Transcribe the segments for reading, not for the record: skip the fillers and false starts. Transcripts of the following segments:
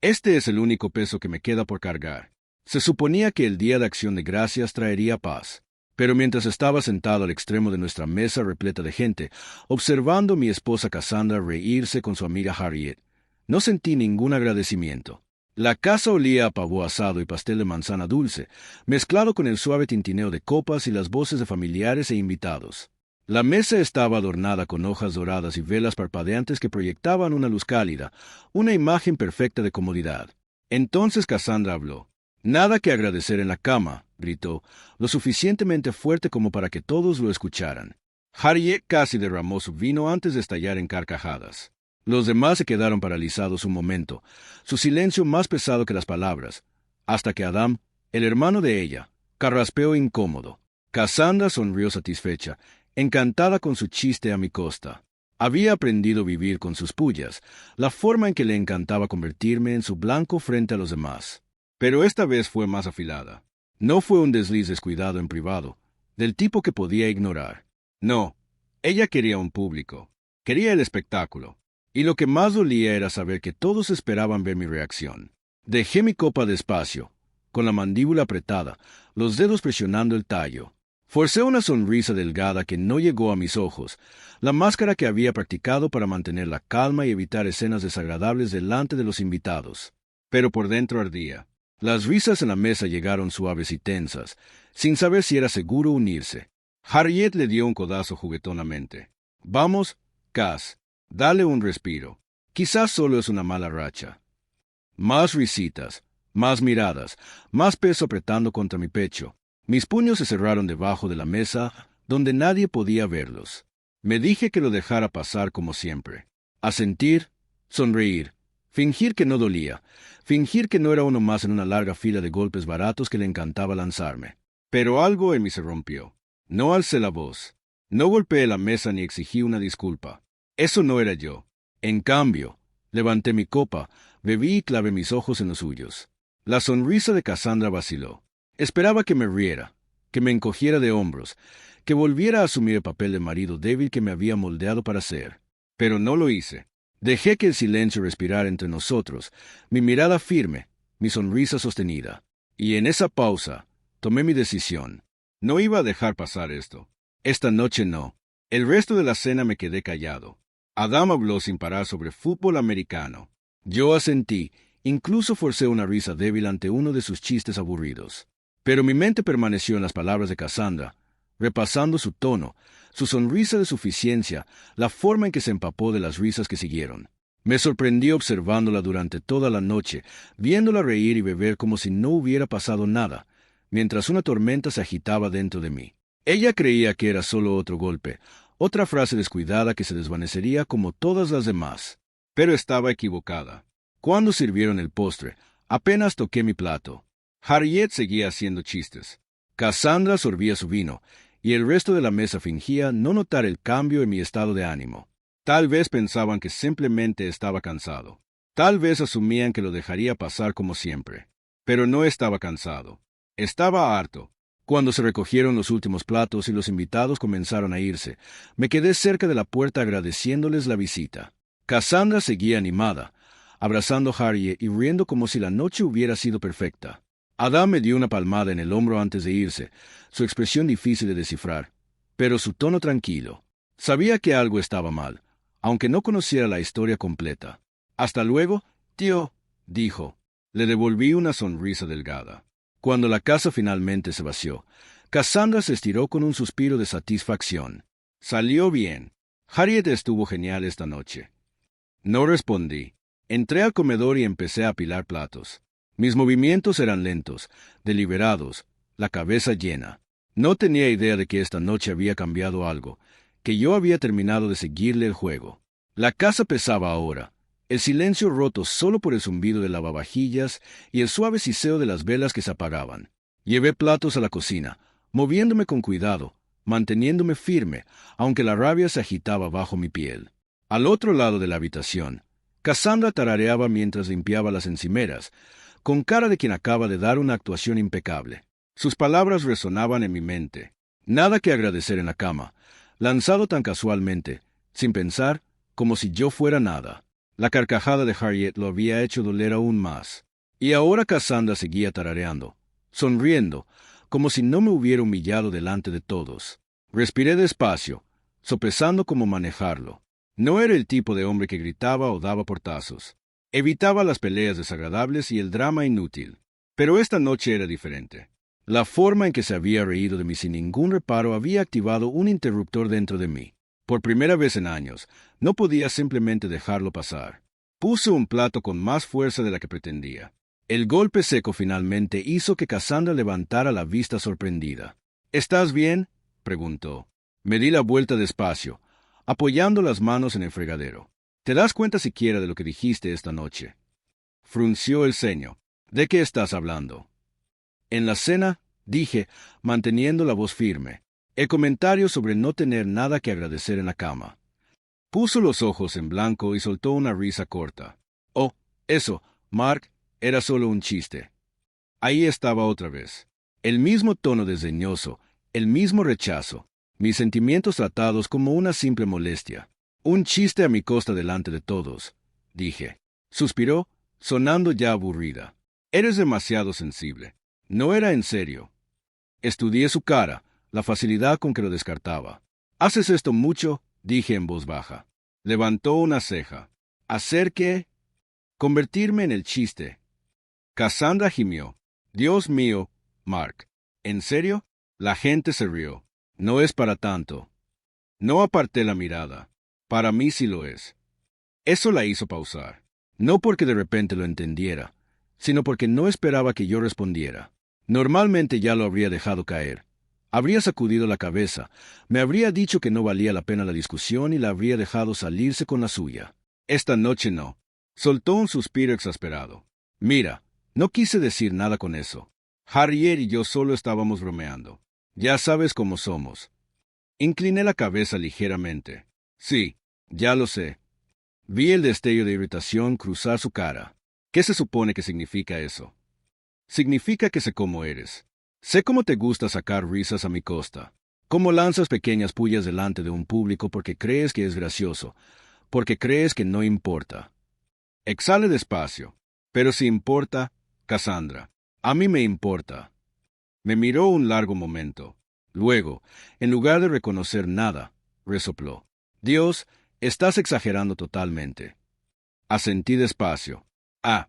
Este es el único peso que me queda por cargar. Se suponía que el Día de Acción de Gracias traería paz. Pero mientras estaba sentado al extremo de nuestra mesa repleta de gente, observando a mi esposa Cassandra reírse con su amiga Harriet, no sentí ningún agradecimiento. La casa olía a pavo asado y pastel de manzana dulce, mezclado con el suave tintineo de copas y las voces de familiares e invitados. La mesa estaba adornada con hojas doradas y velas parpadeantes que proyectaban una luz cálida, una imagen perfecta de comodidad. Entonces Cassandra habló. «Nada que agradecer en la cama», gritó, lo suficientemente fuerte como para que todos lo escucharan. Harriet casi derramó su vino antes de estallar en carcajadas. Los demás se quedaron paralizados un momento, su silencio más pesado que las palabras, hasta que Adam, el hermano de ella, carraspeó incómodo. Cassandra sonrió satisfecha, encantada con su chiste a mi costa. Había aprendido a vivir con sus pullas, la forma en que le encantaba convertirme en su blanco frente a los demás. Pero esta vez fue más afilada. No fue un desliz descuidado en privado, del tipo que podía ignorar. No, ella quería un público, quería el espectáculo. Y lo que más dolía era saber que todos esperaban ver mi reacción. Dejé mi copa despacio, con la mandíbula apretada, los dedos presionando el tallo. Forcé una sonrisa delgada que no llegó a mis ojos, la máscara que había practicado para mantener la calma y evitar escenas desagradables delante de los invitados. Pero por dentro ardía. Las risas en la mesa llegaron suaves y tensas, sin saber si era seguro unirse. Harriet le dio un codazo juguetonamente. «Vamos, Cass. Dale un respiro. Quizás solo es una mala racha». Más risitas, más miradas, más peso apretando contra mi pecho. Mis puños se cerraron debajo de la mesa, donde nadie podía verlos. Me dije que lo dejara pasar como siempre. Asentir, sonreír, fingir que no dolía, fingir que no era uno más en una larga fila de golpes baratos que le encantaba lanzarme. Pero algo en mí se rompió. No alcé la voz. No golpeé la mesa ni exigí una disculpa. Eso no era yo. En cambio, levanté mi copa, bebí y clavé mis ojos en los suyos. La sonrisa de Cassandra vaciló. Esperaba que me riera, que me encogiera de hombros, que volviera a asumir el papel de marido débil que me había moldeado para ser. Pero no lo hice. Dejé que el silencio respirara entre nosotros, mi mirada firme, mi sonrisa sostenida. Y en esa pausa, tomé mi decisión. No iba a dejar pasar esto. Esta noche no. El resto de la cena me quedé callado. Adam habló sin parar sobre fútbol americano. Yo asentí, incluso forcé una risa débil ante uno de sus chistes aburridos. Pero mi mente permaneció en las palabras de Cassandra, repasando su tono, su sonrisa de suficiencia, la forma en que se empapó de las risas que siguieron. Me sorprendí observándola durante toda la noche, viéndola reír y beber como si no hubiera pasado nada, mientras una tormenta se agitaba dentro de mí. Ella creía que era solo otro golpe, otra frase descuidada que se desvanecería como todas las demás. Pero estaba equivocada. Cuando sirvieron el postre, apenas toqué mi plato. Harriet seguía haciendo chistes. Cassandra sorbía su vino, y el resto de la mesa fingía no notar el cambio en mi estado de ánimo. Tal vez pensaban que simplemente estaba cansado. Tal vez asumían que lo dejaría pasar como siempre. Pero no estaba cansado. Estaba harto. Cuando se recogieron los últimos platos y los invitados comenzaron a irse, me quedé cerca de la puerta agradeciéndoles la visita. Cassandra seguía animada, abrazando a Harriet y riendo como si la noche hubiera sido perfecta. Adam me dio una palmada en el hombro antes de irse, su expresión difícil de descifrar, pero su tono tranquilo. Sabía que algo estaba mal, aunque no conociera la historia completa. «Hasta luego, tío», dijo. Le devolví una sonrisa delgada. Cuando la casa finalmente se vació, Cassandra se estiró con un suspiro de satisfacción. «Salió bien. Harriet estuvo genial esta noche». No respondí. Entré al comedor y empecé a apilar platos. Mis movimientos eran lentos, deliberados, la cabeza llena. No tenía idea de que esta noche había cambiado algo, que yo había terminado de seguirle el juego. La casa pesaba ahora, el silencio roto solo por el zumbido de lavavajillas y el suave siseo de las velas que se apagaban. Llevé platos a la cocina, moviéndome con cuidado, manteniéndome firme, aunque la rabia se agitaba bajo mi piel. Al otro lado de la habitación, Cassandra tarareaba mientras limpiaba las encimeras, con cara de quien acaba de dar una actuación impecable. Sus palabras resonaban en mi mente. Nada que agradecer en la cama, lanzado tan casualmente, sin pensar, como si yo fuera nada. La carcajada de Harriet lo había hecho doler aún más. Y ahora Cassandra seguía tarareando, sonriendo, como si no me hubiera humillado delante de todos. Respiré despacio, sopesando cómo manejarlo. No era el tipo de hombre que gritaba o daba portazos. Evitaba las peleas desagradables y el drama inútil. Pero esta noche era diferente. La forma en que se había reído de mí sin ningún reparo había activado un interruptor dentro de mí. Por primera vez en años, no podía simplemente dejarlo pasar. Puse un plato con más fuerza de la que pretendía. El golpe seco finalmente hizo que Cassandra levantara la vista sorprendida. ¿Estás bien?, preguntó. Me di la vuelta despacio, apoyando las manos en el fregadero. ¿Te das cuenta siquiera de lo que dijiste esta noche? Frunció el ceño. ¿De qué estás hablando? En la cena, dije, manteniendo la voz firme, el comentario sobre no tener nada que agradecer en la cama. Puso los ojos en blanco y soltó una risa corta. Oh, eso, Mark, era solo un chiste. Ahí estaba otra vez. El mismo tono desdeñoso, el mismo rechazo, mis sentimientos tratados como una simple molestia. Un chiste a mi costa delante de todos, dije. Suspiró, sonando ya aburrida. Eres demasiado sensible. No era en serio. Estudié su cara, la facilidad con que lo descartaba. ¿Haces esto mucho?, dije en voz baja. Levantó una ceja. ¿Hacer qué? Convertirme en el chiste. Cassandra gimió. Dios mío, Mark. ¿En serio? La gente se rió. No es para tanto. No aparté la mirada. Para mí sí lo es. Eso la hizo pausar. No porque de repente lo entendiera, sino porque no esperaba que yo respondiera. Normalmente ya lo habría dejado caer. Habría sacudido la cabeza, me habría dicho que no valía la pena la discusión y la habría dejado salirse con la suya. Esta noche no. Soltó un suspiro exasperado. Mira, no quise decir nada con eso. Harriet y yo solo estábamos bromeando. Ya sabes cómo somos. Incliné la cabeza ligeramente. Sí, ya lo sé. Vi el destello de irritación cruzar su cara. ¿Qué se supone que significa eso? Significa que sé cómo eres. Sé cómo te gusta sacar risas a mi costa. Cómo lanzas pequeñas pullas delante de un público porque crees que es gracioso, porque crees que no importa. Exhale despacio. Pero si importa, Cassandra. A mí me importa. Me miró un largo momento. Luego, en lugar de reconocer nada, resopló. Dios, estás exagerando totalmente. Asentí despacio. Ah,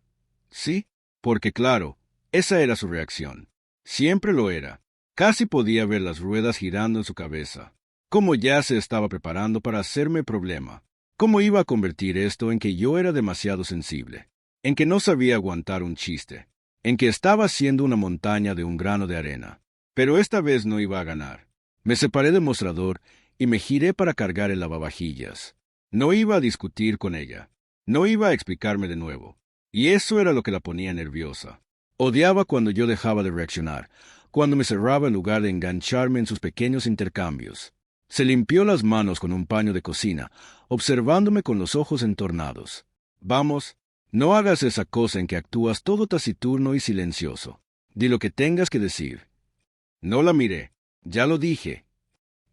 ¿sí? Porque claro, esa era su reacción. Siempre lo era. Casi podía ver las ruedas girando en su cabeza. Cómo ya se estaba preparando para hacerme problema. Cómo iba a convertir esto en que yo era demasiado sensible. En que no sabía aguantar un chiste. En que estaba haciendo una montaña de un grano de arena. Pero esta vez no iba a ganar. Me separé del mostrador y me giré para cargar el lavavajillas. No iba a discutir con ella. No iba a explicarme de nuevo. Y eso era lo que la ponía nerviosa. Odiaba cuando yo dejaba de reaccionar, cuando me cerraba en lugar de engancharme en sus pequeños intercambios. Se limpió las manos con un paño de cocina, observándome con los ojos entornados. Vamos, no hagas esa cosa en que actúas todo taciturno y silencioso. Di lo que tengas que decir. No la miré. Ya lo dije.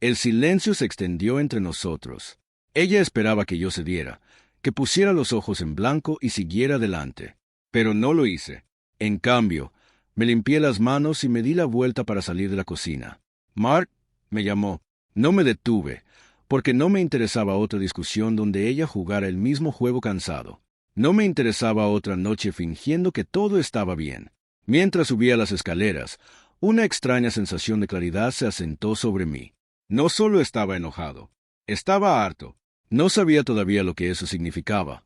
El silencio se extendió entre nosotros. Ella esperaba que yo cediera, que pusiera los ojos en blanco y siguiera adelante. Pero no lo hice. En cambio, me limpié las manos y me di la vuelta para salir de la cocina. Mark, me llamó. No me detuve, porque no me interesaba otra discusión donde ella jugara el mismo juego cansado. No me interesaba otra noche fingiendo que todo estaba bien. Mientras subía las escaleras, una extraña sensación de claridad se asentó sobre mí. No solo estaba enojado, estaba harto. No sabía todavía lo que eso significaba.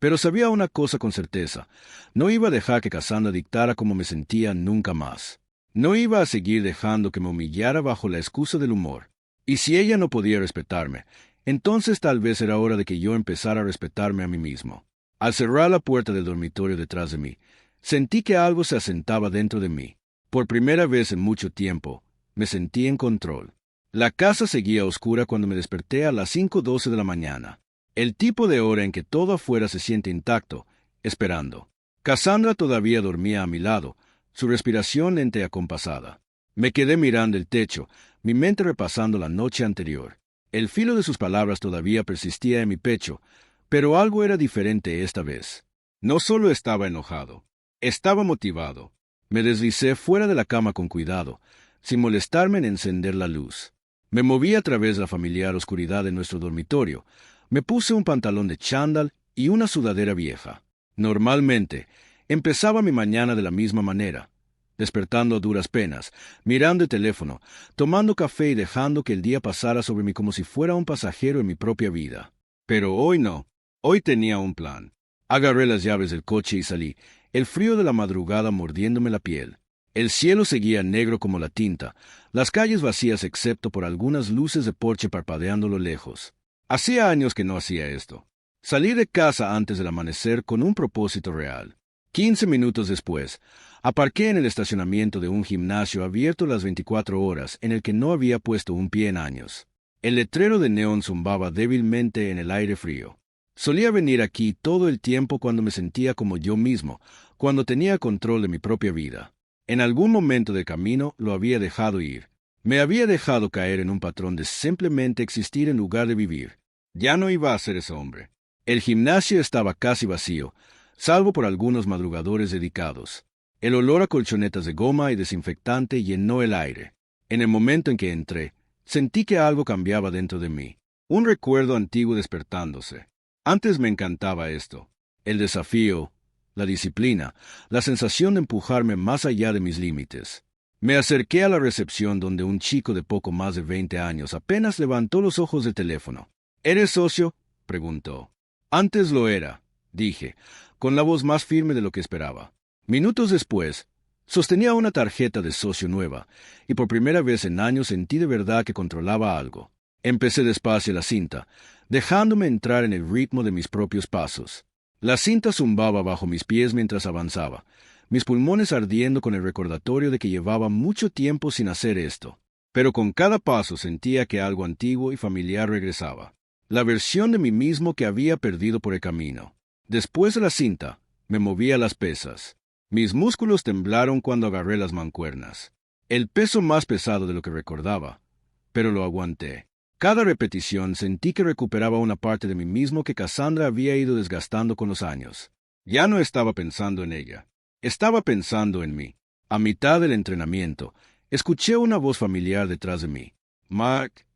Pero sabía una cosa con certeza. No iba a dejar que Cassandra dictara cómo me sentía nunca más. No iba a seguir dejando que me humillara bajo la excusa del humor. Y si ella no podía respetarme, entonces tal vez era hora de que yo empezara a respetarme a mí mismo. Al cerrar la puerta del dormitorio detrás de mí, sentí que algo se asentaba dentro de mí. Por primera vez en mucho tiempo, me sentí en control. La casa seguía oscura cuando me desperté a las 5:12 de la mañana. El tipo de hora en que todo afuera se siente intacto, esperando. Cassandra todavía dormía a mi lado, su respiración lenta y acompasada. Me quedé mirando el techo, mi mente repasando la noche anterior. El filo de sus palabras todavía persistía en mi pecho, Pero algo era diferente esta vez. No solo estaba enojado, estaba motivado. Me deslicé fuera de la cama con cuidado, sin molestarme en encender la luz. Me moví a través de la familiar oscuridad de nuestro dormitorio. Me puse un pantalón de chándal y una sudadera vieja. Normalmente, empezaba mi mañana de la misma manera, despertando a duras penas, mirando el teléfono, tomando café y dejando que el día pasara sobre mí como si fuera un pasajero en mi propia vida. Pero hoy no. Hoy tenía un plan. Agarré las llaves del coche y salí, el frío de la madrugada mordiéndome la piel. El cielo seguía negro como la tinta, las calles vacías excepto por algunas luces de porche parpadeando a lo lejos. Hacía años que no hacía esto. Salí de casa antes del amanecer con un propósito real. 15 minutos después, aparqué en el estacionamiento de un gimnasio abierto las 24 horas en el que no había puesto un pie en años. El letrero de neón zumbaba débilmente en el aire frío. Solía venir aquí todo el tiempo cuando me sentía como yo mismo, cuando tenía control de mi propia vida. En algún momento del camino lo había dejado ir. Me había dejado caer en un patrón de simplemente existir en lugar de vivir. Ya no iba a ser ese hombre. El gimnasio estaba casi vacío, salvo por algunos madrugadores dedicados. El olor a colchonetas de goma y desinfectante llenó el aire. En el momento en que entré, sentí que algo cambiaba dentro de mí. Un recuerdo antiguo despertándose. Antes me encantaba esto. El desafío, la disciplina, la sensación de empujarme más allá de mis límites. Me acerqué a la recepción donde un chico de poco más de 20 años apenas levantó los ojos del teléfono. ¿Eres socio?, preguntó. Antes lo era, dije, con la voz más firme de lo que esperaba. Minutos después, sostenía una tarjeta de socio nueva, y por primera vez en años sentí de verdad que controlaba algo. Empecé despacio la cinta, dejándome entrar en el ritmo de mis propios pasos. La cinta zumbaba bajo mis pies mientras avanzaba, mis pulmones ardiendo con el recordatorio de que llevaba mucho tiempo sin hacer esto. Pero con cada paso sentía que algo antiguo y familiar regresaba. La versión de mí mismo que había perdido por el camino. Después de la cinta, me moví a las pesas. Mis músculos temblaron cuando agarré las mancuernas. El peso más pesado de lo que recordaba, pero lo aguanté. Cada repetición sentí que recuperaba una parte de mí mismo que Cassandra había ido desgastando con los años. Ya no estaba pensando en ella. Estaba pensando en mí. A mitad del entrenamiento, escuché una voz familiar detrás de mí. «Mark».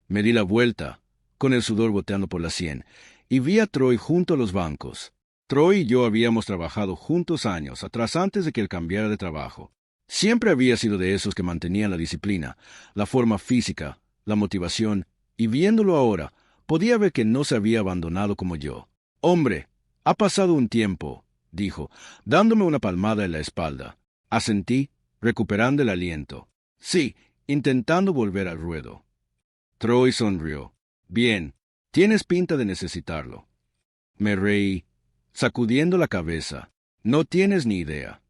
Me di la vuelta, con el sudor goteando por la sien, y vi a Troy junto a los bancos. Troy y yo habíamos trabajado juntos años atrás antes de que él cambiara de trabajo. Siempre había sido de esos que mantenían la disciplina, la forma física, la motivación, y viéndolo ahora, podía ver que no se había abandonado como yo. «Hombre, ha pasado un tiempo», dijo, dándome una palmada en la espalda. Asentí, recuperando el aliento. «Sí, intentando volver al ruedo». Troy sonrió. «Bien, tienes pinta de necesitarlo». Me reí, sacudiendo la cabeza. «No tienes ni idea».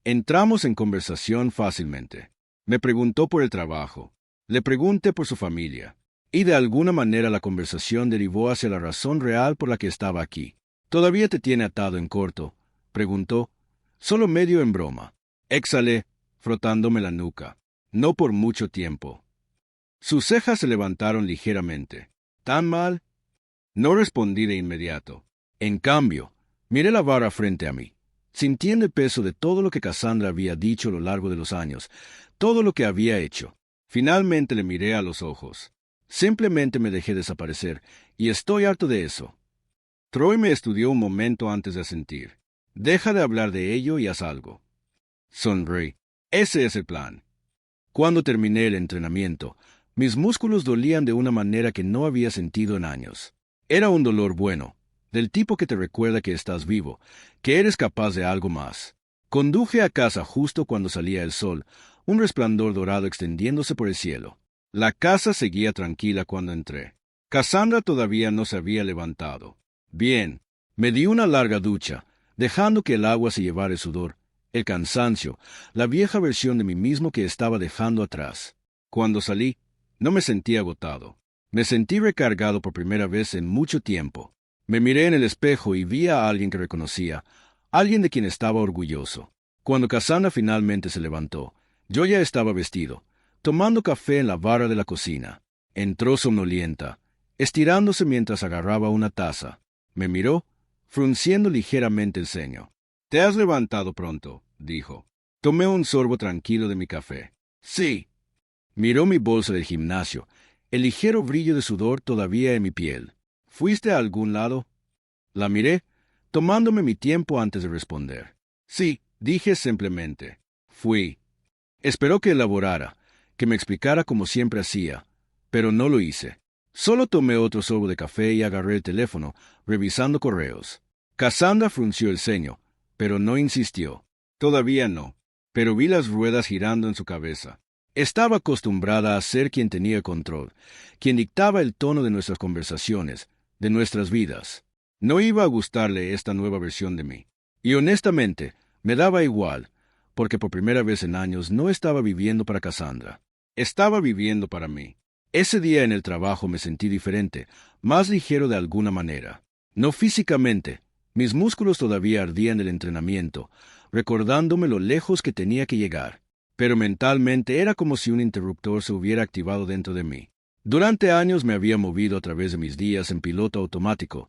Entramos en conversación fácilmente. Me preguntó por el trabajo. Le pregunté por su familia. Y de alguna manera la conversación derivó hacia la razón real por la que estaba aquí. «¿Todavía te tiene atado en corto?», preguntó, solo medio en broma. Exhalé, frotándome la nuca. «No por mucho tiempo». Sus cejas se levantaron ligeramente. «¿Tan mal?». No respondí de inmediato. En cambio, miré la barra frente a mí, sintiendo el peso de todo lo que Cassandra había dicho a lo largo de los años, todo lo que había hecho. Finalmente le miré a los ojos. Simplemente me dejé desaparecer, y estoy harto de eso. Troy me estudió un momento antes de asentir. «Deja de hablar de ello y haz algo». Sonreí. «Ese es el plan». Cuando terminé el entrenamiento, mis músculos dolían de una manera que no había sentido en años. Era un dolor bueno, del tipo que te recuerda que estás vivo, que eres capaz de algo más. Conduje a casa justo cuando salía el sol, un resplandor dorado extendiéndose por el cielo. La casa seguía tranquila cuando entré. Cassandra todavía no se había levantado. Bien, me di una larga ducha, dejando que el agua se llevara el sudor, el cansancio, la vieja versión de mí mismo que estaba dejando atrás. Cuando salí, no me sentí agotado. Me sentí recargado por primera vez en mucho tiempo. Me miré en el espejo y vi a alguien que reconocía, alguien de quien estaba orgulloso. Cuando Cassandra finalmente se levantó, yo ya estaba vestido, tomando café en la barra de la cocina. Entró somnolienta, estirándose mientras agarraba una taza. Me miró, frunciendo ligeramente el ceño. «Te has levantado pronto», dijo. Tomé un sorbo tranquilo de mi café. «Sí». Miró mi bolsa del gimnasio, el ligero brillo de sudor todavía en mi piel. «¿Fuiste a algún lado?» La miré, tomándome mi tiempo antes de responder. «Sí», dije simplemente. «Fui». Esperó que elaborara, que me explicara como siempre hacía, pero no lo hice. Solo tomé otro sorbo de café y agarré el teléfono, revisando correos. Cassandra frunció el ceño, pero no insistió. Todavía no, pero vi las ruedas girando en su cabeza. Estaba acostumbrada a ser quien tenía el control, quien dictaba el tono de nuestras conversaciones, de nuestras vidas. No iba a gustarle esta nueva versión de mí. Y honestamente, me daba igual, porque por primera vez en años no estaba viviendo para Cassandra. Estaba viviendo para mí. Ese día en el trabajo me sentí diferente, más ligero de alguna manera. No físicamente, mis músculos todavía ardían del entrenamiento, recordándome lo lejos que tenía que llegar, pero mentalmente era como si un interruptor se hubiera activado dentro de mí. Durante años me había movido a través de mis días en piloto automático,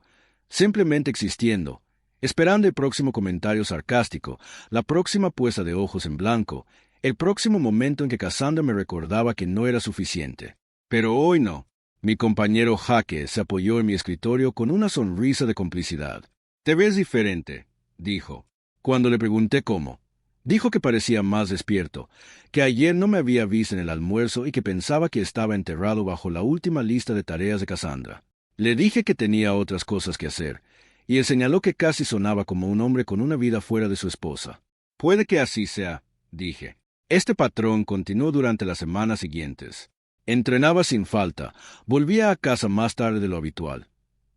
simplemente existiendo, esperando el próximo comentario sarcástico, la próxima puesta de ojos en blanco, el próximo momento en que Cassandra me recordaba que no era suficiente. Pero hoy no. Mi compañero Jaque se apoyó en mi escritorio con una sonrisa de complicidad. «Te ves diferente», dijo. Cuando le pregunté cómo, dijo que parecía más despierto, que ayer no me había visto en el almuerzo y que pensaba que estaba enterrado bajo la última lista de tareas de Cassandra. Le dije que tenía otras cosas que hacer, y él señaló que casi sonaba como un hombre con una vida fuera de su esposa. «Puede que así sea», dije. Este patrón continuó durante las semanas siguientes. Entrenaba sin falta, volvía a casa más tarde de lo habitual.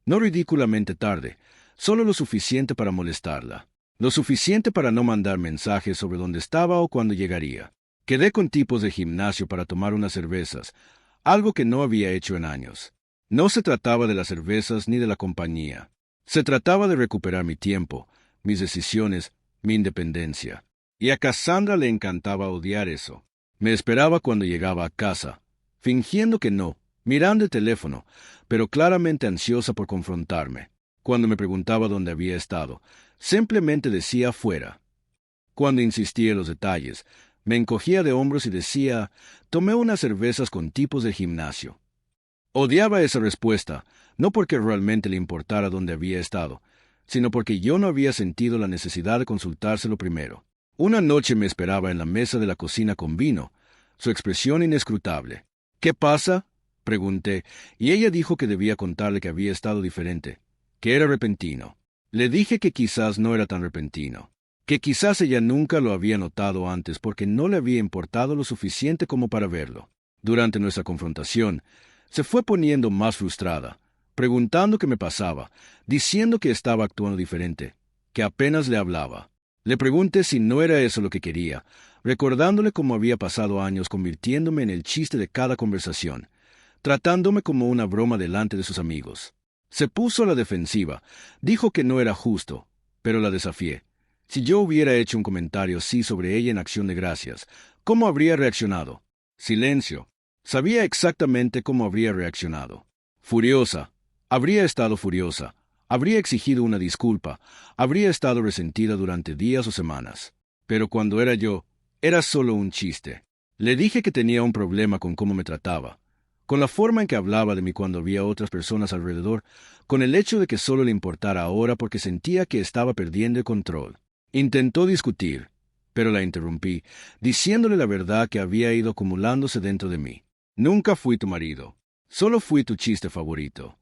No ridículamente tarde, solo lo suficiente para molestarla. Lo suficiente para no mandar mensajes sobre dónde estaba o cuándo llegaría. Quedé con tipos de gimnasio para tomar unas cervezas, algo que no había hecho en años. No se trataba de las cervezas ni de la compañía. Se trataba de recuperar mi tiempo, mis decisiones, mi independencia. Y a Cassandra le encantaba odiar eso. Me esperaba cuando llegaba a casa, fingiendo que no, mirando el teléfono, pero claramente ansiosa por confrontarme. Cuando me preguntaba dónde había estado, simplemente decía fuera. Cuando insistía en los detalles, me encogía de hombros y decía, tomé unas cervezas con tipos del gimnasio. Odiaba esa respuesta, no porque realmente le importara dónde había estado, sino porque yo no había sentido la necesidad de consultárselo primero. Una noche me esperaba en la mesa de la cocina con vino, su expresión inescrutable. «¿Qué pasa?», pregunté, y ella dijo que debía contarle que había estado diferente, que era repentino. Le dije que quizás no era tan repentino, que quizás ella nunca lo había notado antes porque no le había importado lo suficiente como para verlo. Durante nuestra confrontación, se fue poniendo más frustrada, preguntando qué me pasaba, diciendo que estaba actuando diferente, que apenas le hablaba. Le pregunté si no era eso lo que quería, recordándole cómo había pasado años convirtiéndome en el chiste de cada conversación, tratándome como una broma delante de sus amigos. Se puso a la defensiva, dijo que no era justo, pero la desafié. Si yo hubiera hecho un comentario así sobre ella en Acción de Gracias, ¿cómo habría reaccionado? Silencio. Sabía exactamente cómo habría reaccionado. Furiosa. Habría estado furiosa. Habría exigido una disculpa. Habría estado resentida durante días o semanas. Pero cuando era yo, era solo un chiste. Le dije que tenía un problema con cómo me trataba, con la forma en que hablaba de mí cuando había otras personas alrededor, con el hecho de que solo le importara ahora porque sentía que estaba perdiendo el control. Intentó discutir, pero la interrumpí, diciéndole la verdad que había ido acumulándose dentro de mí. «Nunca fui tu marido. Solo fui tu chiste favorito».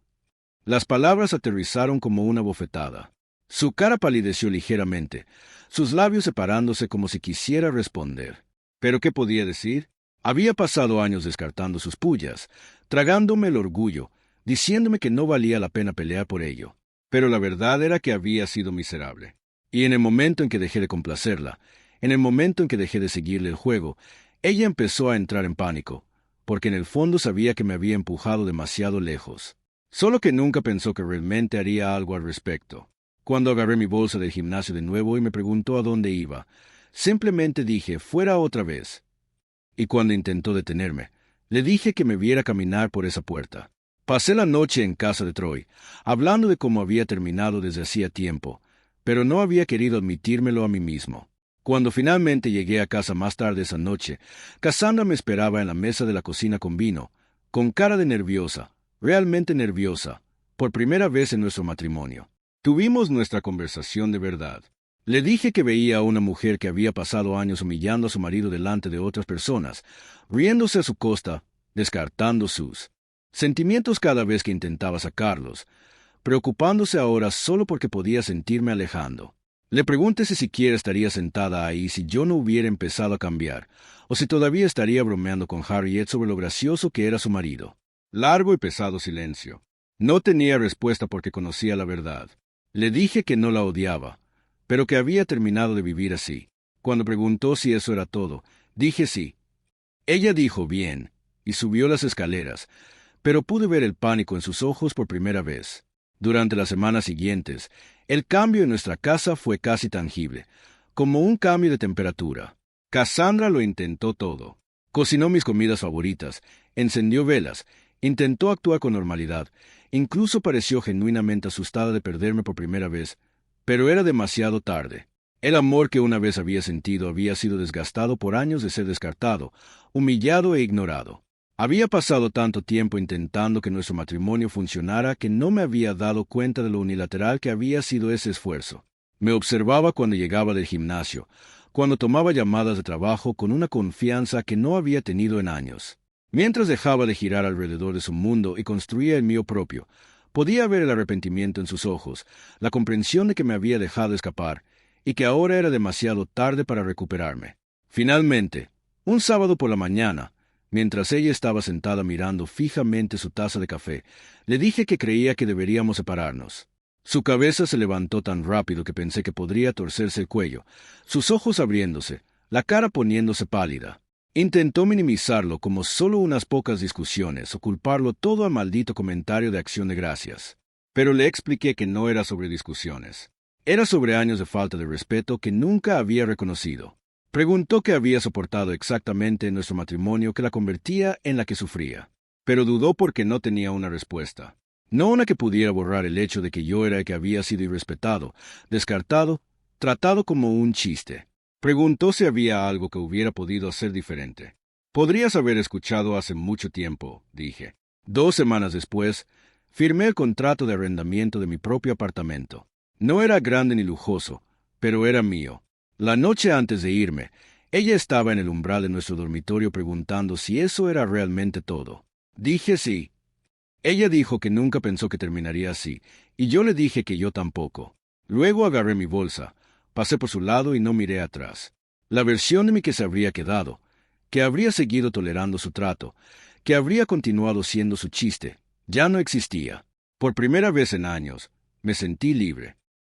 Las palabras aterrizaron como una bofetada. Su cara palideció ligeramente, sus labios separándose como si quisiera responder. ¿Pero qué podía decir? Había pasado años descartando sus pullas, tragándome el orgullo, diciéndome que no valía la pena pelear por ello. Pero la verdad era que había sido miserable. Y en el momento en que dejé de complacerla, en el momento en que dejé de seguirle el juego, ella empezó a entrar en pánico, porque en el fondo sabía que me había empujado demasiado lejos. Solo que nunca pensó que realmente haría algo al respecto. Cuando agarré mi bolsa del gimnasio de nuevo y me preguntó a dónde iba, simplemente dije, fuera otra vez. Y cuando intentó detenerme, le dije que me viera caminar por esa puerta. Pasé la noche en casa de Troy, hablando de cómo había terminado desde hacía tiempo, pero no había querido admitírmelo a mí mismo. Cuando finalmente llegué a casa más tarde esa noche, Cassandra me esperaba en la mesa de la cocina con vino, con cara de nerviosa, realmente nerviosa, por primera vez en nuestro matrimonio. Tuvimos nuestra conversación de verdad. Le dije que veía a una mujer que había pasado años humillando a su marido delante de otras personas, riéndose a su costa, descartando sus sentimientos cada vez que intentaba sacarlos, preocupándose ahora solo porque podía sentirme alejando. Le pregunté si siquiera estaría sentada ahí si yo no hubiera empezado a cambiar, o si todavía estaría bromeando con Harriet sobre lo gracioso que era su marido. Largo y pesado silencio. No tenía respuesta porque conocía la verdad. Le dije que no la odiaba, pero que había terminado de vivir así. Cuando preguntó si eso era todo, dije sí. Ella dijo bien, y subió las escaleras, pero pude ver el pánico en sus ojos por primera vez. Durante las semanas siguientes, el cambio en nuestra casa fue casi tangible, como un cambio de temperatura. Cassandra lo intentó todo. Cocinó mis comidas favoritas, encendió velas, intentó actuar con normalidad, incluso pareció genuinamente asustada de perderme por primera vez, pero era demasiado tarde. El amor que una vez había sentido había sido desgastado por años de ser descartado, humillado e ignorado. Había pasado tanto tiempo intentando que nuestro matrimonio funcionara que no me había dado cuenta de lo unilateral que había sido ese esfuerzo. Me observaba cuando llegaba del gimnasio, cuando tomaba llamadas de trabajo con una confianza que no había tenido en años. Mientras dejaba de girar alrededor de su mundo y construía el mío propio, podía ver el arrepentimiento en sus ojos, la comprensión de que me había dejado escapar, y que ahora era demasiado tarde para recuperarme. Finalmente, un sábado por la mañana, mientras ella estaba sentada mirando fijamente su taza de café, le dije que creía que deberíamos separarnos. Su cabeza se levantó tan rápido que pensé que podría torcerse el cuello, sus ojos abriéndose, la cara poniéndose pálida. Intentó minimizarlo como solo unas pocas discusiones o culparlo todo al maldito comentario de Acción de Gracias. Pero le expliqué que no era sobre discusiones. Era sobre años de falta de respeto que nunca había reconocido. Preguntó qué había soportado exactamente en nuestro matrimonio que la convertía en la que sufría, pero dudó porque no tenía una respuesta. No una que pudiera borrar el hecho de que yo era el que había sido irrespetado, descartado, tratado como un chiste. Preguntó si había algo que hubiera podido hacer diferente. Podrías haber escuchado hace mucho tiempo, dije. 2 semanas después, firmé el contrato de arrendamiento de mi propio apartamento. No era grande ni lujoso, pero era mío. La noche antes de irme, ella estaba en el umbral de nuestro dormitorio preguntando si eso era realmente todo. Dije sí. Ella dijo que nunca pensó que terminaría así, y yo le dije que yo tampoco. Luego agarré mi bolsa, pasé por su lado y no miré atrás. La versión de mí que se habría quedado, que habría seguido tolerando su trato, que habría continuado siendo su chiste, ya no existía. Por primera vez en años, me sentí libre.